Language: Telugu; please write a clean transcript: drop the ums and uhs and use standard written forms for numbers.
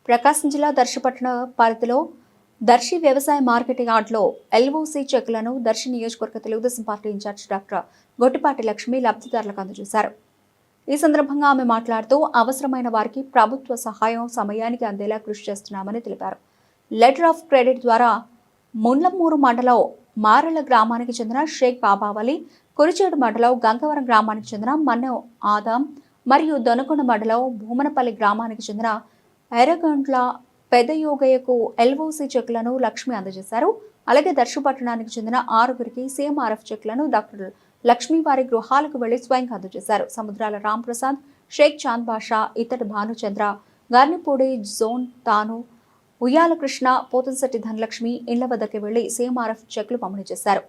ప్రకాశం జిల్లా దర్శిపట్టణ పరిధిలో దర్శి వ్యవసాయ మార్కెట్ యార్డ్లో ఎల్ఓసి చెక్కులను దర్శి నియోజకవర్గ Telugu Desam party incharge doctor Gottipati Lakshmi లబ్ధిదారులకు అందజేశారు. ఈ సందర్భంగా ఆమె మాట్లాడుతూ అవసరమైన వారికి ప్రభుత్వ సహాయం సమయానికి అందేలా కృషి చేస్తున్నామని తెలిపారు. లెటర్ ఆఫ్ క్రెడిట్ ద్వారా ముండ్లమూరు మండలం మారెల గ్రామానికి చెందిన షేక్ బాబావలి, కురిచేడు మండలం గంగవరం గ్రామానికి చెందిన మన్నెం ఆదాం మరియు దొనకొండ మండలం భూమనపల్లి గ్రామానికి చెందిన ఎర్రగంట్ల పెదయోగయ్యకు ఎల్ఓసి చెక్కులను లక్ష్మి అందజేశారు. అలాగే దర్శిపట్టణానికి చెందిన 6గురికి సీఎంఆర్ఎఫ్ చెక్కులను డాక్టర్ లక్ష్మి వారి గృహాలకు వెళ్లి స్వయంగా అందజేశారు. సముద్రాల రాంప్రసాద్, షేక్ చాంద్ బాషా, ఇతడి భానుచంద్ర, గార్నిపూడి జోన్ తాను, ఉయ్యాల కృష్ణ, పోతంశెట్టి ధనలక్ష్మి ఇళ్ల వద్దకు వెళ్లి సీఎంఆర్ఎఫ్ చెక్కులు పంపిణీ చేశారు.